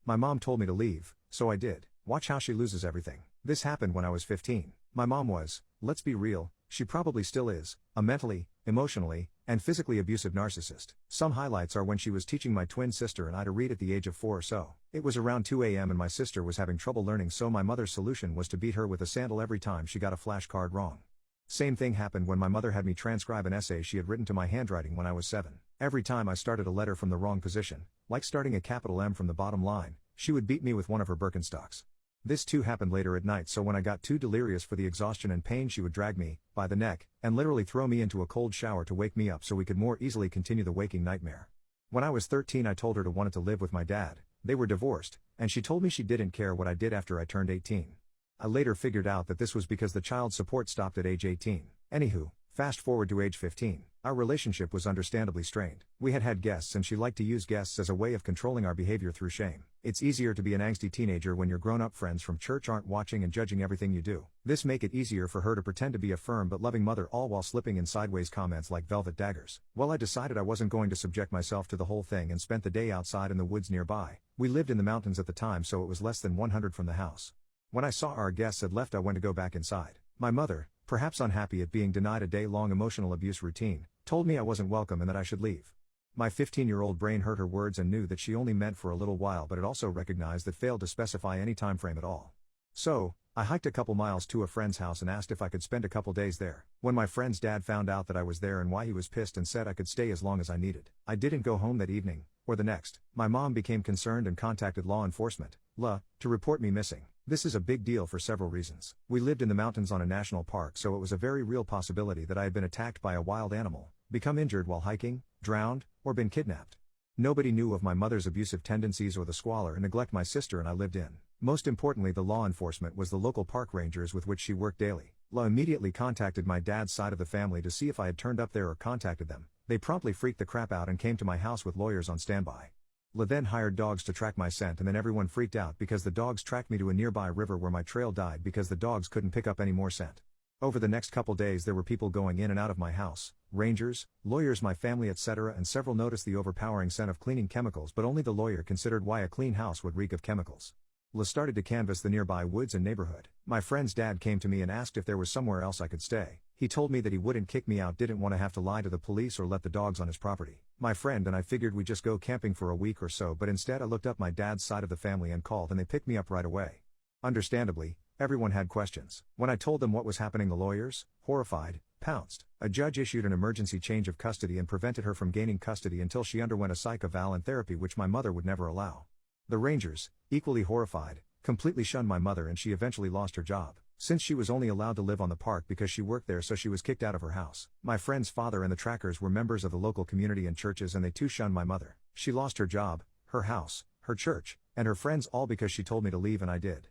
My mom told me to leave, so I did. Watch how she loses everything. This happened when I was 15. My mom was, let's be real, she probably still is, a mentally, emotionally, and physically abusive narcissist. Some highlights are when she was teaching my twin sister and I to read at the age of 4 or so. It was around 2 a.m. and my sister was having trouble learning, so my mother's solution was to beat her with a sandal every time she got a flashcard wrong. Same thing happened when my mother had me transcribe an essay she had written to my handwriting when I was 7. Every time I started a letter from the wrong position, like starting a capital M from the bottom line, she would beat me with one of her Birkenstocks. This too happened later at night, so when I got too delirious for the exhaustion and pain, she would drag me, by the neck, and literally throw me into a cold shower to wake me up so we could more easily continue the waking nightmare. When I was 13, I told her to wanted to live with my dad. They were divorced, and she told me she didn't care what I did after I turned 18. I later figured out that this was because the child support stopped at age 18. Anywho, fast forward to age 15. Our relationship was understandably strained. We had guests and she liked to use guests as a way of controlling our behavior through shame. It's easier to be an angsty teenager when your grown-up friends from church aren't watching and judging everything you do. This make it easier for her to pretend to be a firm but loving mother, all while slipping in sideways comments like velvet daggers. Well, I decided I wasn't going to subject myself to the whole thing and spent the day outside in the woods nearby. We lived in the mountains at the time, so it was less than 100 from the house. When I saw our guests had left, I went to go back inside. My mother, perhaps unhappy at being denied a day-long emotional abuse routine, told me I wasn't welcome and that I should leave. My 15-year-old brain heard her words and knew that she only meant for a little while, but it also recognized that failed to specify any time frame at all. So, I hiked a couple miles to a friend's house and asked if I could spend a couple days there. When my friend's dad found out that I was there and why, he was pissed and said I could stay as long as I needed. I didn't go home that evening, or the next. My mom became concerned and contacted law enforcement, to report me missing. This is a big deal for several reasons. We lived in the mountains on a national park, so it was a very real possibility that I had been attacked by a wild animal, become injured while hiking, drowned, or been kidnapped. Nobody knew of my mother's abusive tendencies or the squalor and neglect my sister and I lived in. Most importantly, the law enforcement was the local park rangers with which she worked daily. La immediately contacted my dad's side of the family to see if I had turned up there or contacted them. They promptly freaked the crap out and came to my house with lawyers on standby. La then hired dogs to track my scent, and then everyone freaked out because the dogs tracked me to a nearby river where my trail died because the dogs couldn't pick up any more scent. Over the next couple days there were people going in and out of my house, rangers, lawyers, my family, etc., and several noticed the overpowering scent of cleaning chemicals, but only the lawyer considered why a clean house would reek of chemicals. La started to canvass the nearby woods and neighborhood. My friend's dad came to me and asked if there was somewhere else I could stay. He told me that he wouldn't kick me out, didn't want to have to lie to the police or let the dogs on his property. My friend and I figured we'd just go camping for a week or so, but instead I looked up my dad's side of the family and called, and they picked me up right away. Understandably, everyone had questions. When I told them what was happening, the lawyers, horrified, pounced. A judge issued an emergency change of custody and prevented her from gaining custody until she underwent a psych eval and therapy, which my mother would never allow. The rangers, equally horrified, completely shunned my mother and she eventually lost her job, since she was only allowed to live on the park because she worked there, so she was kicked out of her house. My friend's father and the trackers were members of the local community and churches, and they too shunned my mother. She lost her job, her house, her church, and her friends, all because she told me to leave, and I did.